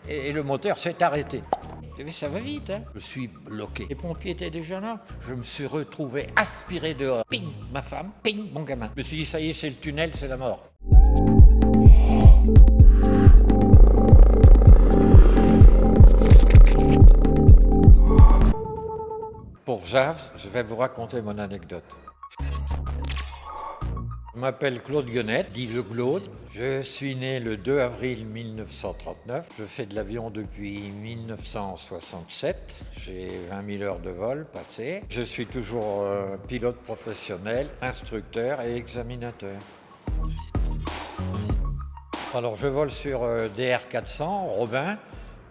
et le moteur s'est arrêté. Vous savez, ça va vite, hein. Je suis bloqué. Les pompiers étaient déjà là. Je me suis retrouvé aspiré dehors. Ping, ma femme, ping, mon gamin. Je me suis dit, ça y est, c'est le tunnel, c'est la mort. Pour Jave, je vais vous raconter mon anecdote. Je m'appelle Claude Guenette, dit le Claude. Je suis né le 2 avril 1939. Je fais de l'avion depuis 1967. J'ai 20 000 heures de vol passées. Je suis toujours pilote professionnel, instructeur et examinateur. Alors je vole sur DR400, Robin,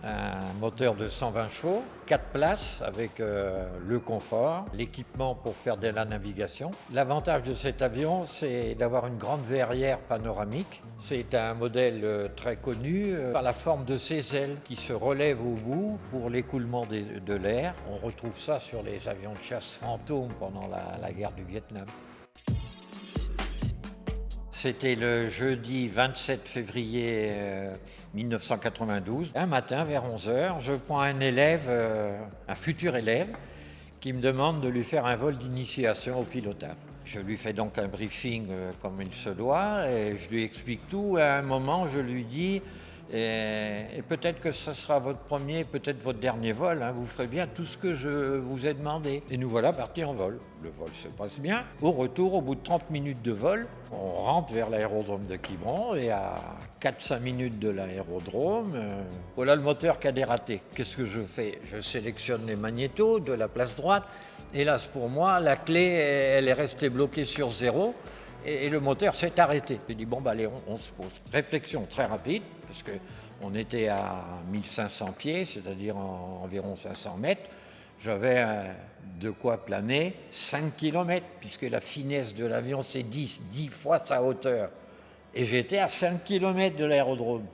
un moteur de 120 chevaux, 4 places avec le confort, l'équipement pour faire de la navigation. L'avantage de cet avion, c'est d'avoir une grande verrière panoramique. C'est un modèle très connu par la forme de ses ailes qui se relèvent au bout pour l'écoulement de l'air. On retrouve ça sur les avions de chasse fantômes pendant la guerre du Vietnam. C'était le jeudi 27 février 1992. Un matin, vers 11h, je prends un élève, un futur élève, qui me demande de lui faire un vol d'initiation au pilotage. Je lui fais donc un briefing comme il se doit et je lui explique tout. À un moment, je lui dis et peut-être que ce sera votre premier, peut-être votre dernier vol, hein, vous ferez bien tout ce que je vous ai demandé. Et nous voilà partis en vol. Le vol se passe bien. Au retour, au bout de 30 minutes de vol, on rentre vers l'aérodrome de Quiberon et à 4-5 minutes de l'aérodrome, voilà le moteur qui a dératé. Qu'est-ce que je fais? Je sélectionne les magnétos de la place droite. Hélas pour moi, la clé, elle est restée bloquée sur 0. Et le moteur s'est arrêté. J'ai dit, bon, bah, allez, on se pose. Réflexion très rapide, parce qu'on était à 1500 pieds, c'est-à-dire environ 500 mètres. J'avais de quoi planer 5 km, puisque la finesse de l'avion, c'est 10 fois sa hauteur. Et j'étais à 5 km de l'aérodrome.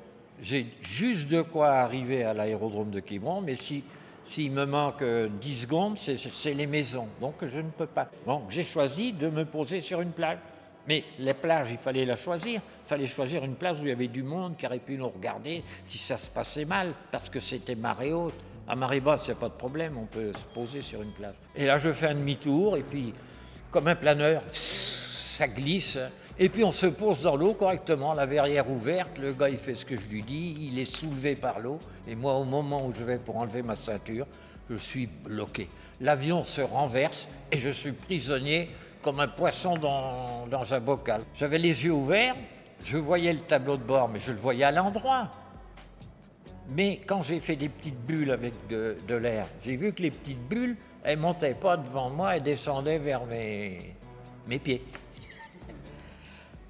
J'ai juste de quoi arriver à l'aérodrome de Quiberon, mais s'il me manque 10 secondes, c'est les maisons. Donc, je ne peux pas. Donc, j'ai choisi de me poser sur une plage. Mais les plages, il fallait la choisir. Il fallait choisir une plage où il y avait du monde qui aurait pu nous regarder si ça se passait mal, parce que c'était marée haute. À marée basse, il n'y a pas de problème, on peut se poser sur une plage. Et là, je fais un demi-tour, et puis, comme un planeur, ça glisse. Et puis, on se pose dans l'eau correctement, la verrière ouverte. Le gars, il fait ce que je lui dis, il est soulevé par l'eau. Et moi, au moment où je vais pour enlever ma ceinture, je suis bloqué. L'avion se renverse et je suis prisonnier comme un poisson dans un bocal. J'avais les yeux ouverts, je voyais le tableau de bord, mais je le voyais à l'endroit. Mais quand j'ai fait des petites bulles avec de l'air, j'ai vu que les petites bulles, elles ne montaient pas devant moi, elles descendaient vers mes pieds.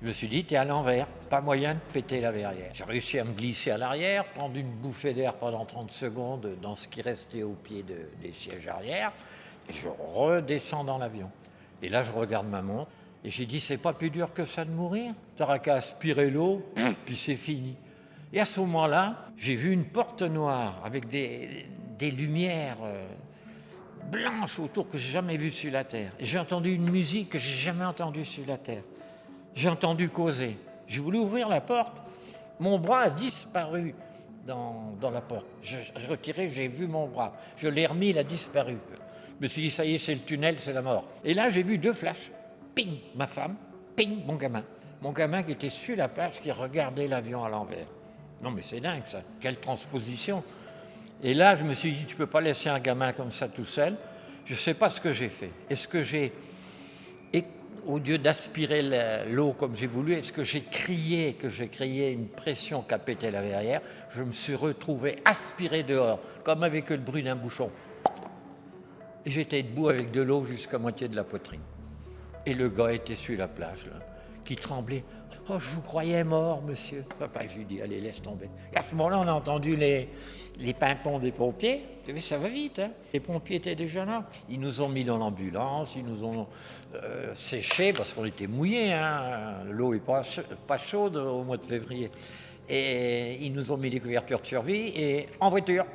Je me suis dit, t'es à l'envers, pas moyen de péter la verrière. J'ai réussi à me glisser à l'arrière, prendre une bouffée d'air pendant 30 secondes dans ce qui restait au pied des sièges arrière, et je redescends dans l'avion. Et là, je regarde ma montre et j'ai dit, c'est pas plus dur que ça de mourir. T'auras qu'à aspirer l'eau, puis c'est fini. Et à ce moment-là, j'ai vu une porte noire avec des lumières blanches autour que j'ai jamais vues sur la Terre. Et j'ai entendu une musique que j'ai jamais entendue sur la Terre. J'ai entendu causer. J'ai voulu ouvrir la porte. Mon bras a disparu dans la porte. J'ai retiré, j'ai vu mon bras. Je l'ai remis, il a disparu. Je me suis dit, ça y est, c'est le tunnel, c'est la mort. Et là, j'ai vu 2 flashs. Ping, ma femme, ping, mon gamin. Mon gamin qui était sur la plage, qui regardait l'avion à l'envers. Non, mais c'est dingue, ça. Quelle transposition. Et là, je me suis dit, tu ne peux pas laisser un gamin comme ça tout seul. Je ne sais pas ce que j'ai fait. Est-ce que au lieu d'aspirer l'eau comme j'ai voulu, est-ce que j'ai crié une pression qui a pété la verrière? Je me suis retrouvé aspiré dehors, comme avec le bruit d'un bouchon. Et j'étais debout avec de l'eau jusqu'à moitié de la poitrine. Et le gars était sur la plage, là, qui tremblait. « Oh, je vous croyais mort, monsieur. » Papa, je lui dis, allez, laisse tomber. À ce moment-là, on a entendu les pimpons des pompiers. Vous savez, ça va vite, hein. Les pompiers étaient déjà là. Ils nous ont mis dans l'ambulance, ils nous ont séchés, parce qu'on était mouillés, hein. L'eau n'est pas chaude au mois de février. Et ils nous ont mis des couvertures de survie et en voiture.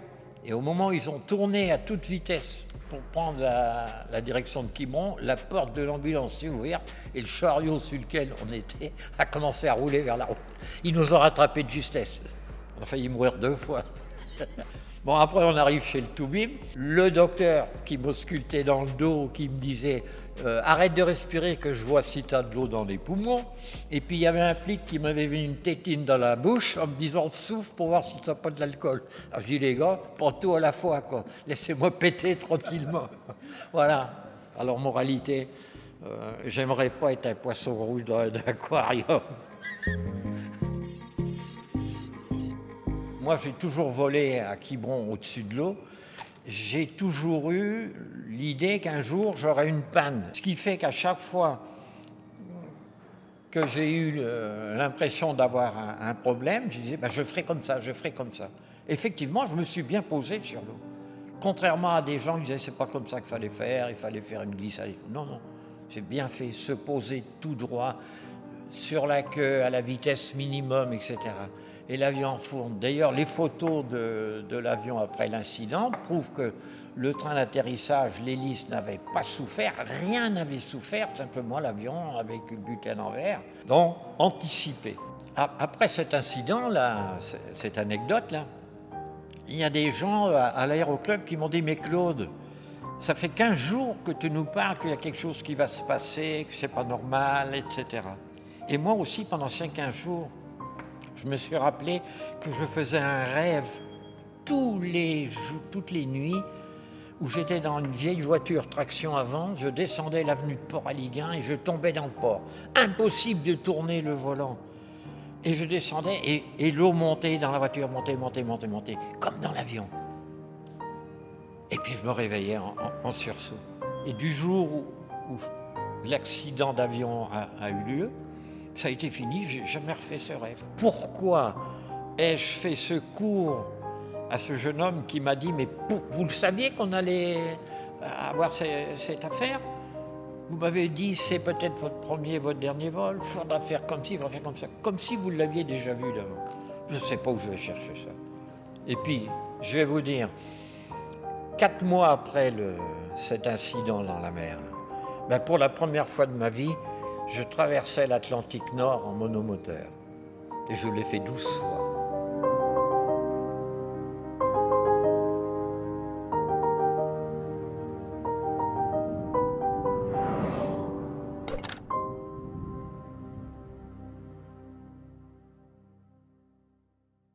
Et au moment où ils ont tourné à toute vitesse pour prendre la direction de Quiberon, la porte de l'ambulance s'est ouverte et le chariot sur lequel on était a commencé à rouler vers la route. Ils nous ont rattrapés de justesse. On a failli mourir 2 fois. Bon, après, on arrive chez le Toubib. Le docteur qui m'auscultait dans le dos, qui me disait arrête de respirer, que je vois si tu as de l'eau dans les poumons. Et puis, il y avait un flic qui m'avait mis une tétine dans la bouche en me disant souffle pour voir si tu n'as pas de l'alcool. Alors, je dis les gars, pas tout à la fois, quoi. Laissez-moi péter tranquillement. Voilà. Alors, moralité, j'aimerais pas être un poisson rouge dans un aquarium. Moi, j'ai toujours volé à Quiberon au-dessus de l'eau. J'ai toujours eu l'idée qu'un jour, j'aurais une panne. Ce qui fait qu'à chaque fois que j'ai eu l'impression d'avoir un problème, je disais, je ferai comme ça, je ferai comme ça. Effectivement, je me suis bien posé sur l'eau. Contrairement à des gens qui disaient, c'est pas comme ça qu'il fallait faire, il fallait faire une glissade. Non, non, j'ai bien fait, se poser tout droit, sur la queue, à la vitesse minimum, etc. Et l'avion en fourne. D'ailleurs, les photos de l'avion après l'incident prouvent que le train d'atterrissage, l'hélice n'avait pas souffert, rien n'avait souffert, simplement l'avion avait culbuté à l'envers. Donc, anticipé. Après cet incident-là, cette anecdote-là, il y a des gens à l'aéroclub qui m'ont dit « Mais Claude, ça fait 15 jours que tu nous parles qu'il y a quelque chose qui va se passer, que c'est pas normal, etc. » Et moi aussi, pendant ces 15 jours, je me suis rappelé que je faisais un rêve toutes les nuits où j'étais dans une vieille voiture traction avant, je descendais l'avenue de Port-Aliguin et je tombais dans le port. Impossible de tourner le volant. Et je descendais et l'eau montait dans la voiture, montait, comme dans l'avion. Et puis je me réveillais en sursaut. Et du jour où l'accident d'avion a eu lieu, ça a été fini, j'ai jamais refait ce rêve. Pourquoi ai-je fait ce cours à ce jeune homme qui m'a dit « Mais vous le saviez qu'on allait avoir cette affaire ? Vous m'avez dit c'est peut-être votre premier, votre dernier vol, il faudra faire comme ci, il faudra faire comme ça. » Comme si vous l'aviez déjà vu d'avant. Je ne sais pas où je vais chercher ça. Et puis, je vais vous dire, 4 mois après cet incident dans la mer, pour la première fois de ma vie, je traversais l'Atlantique Nord en monomoteur. Et je l'ai fait 12 fois.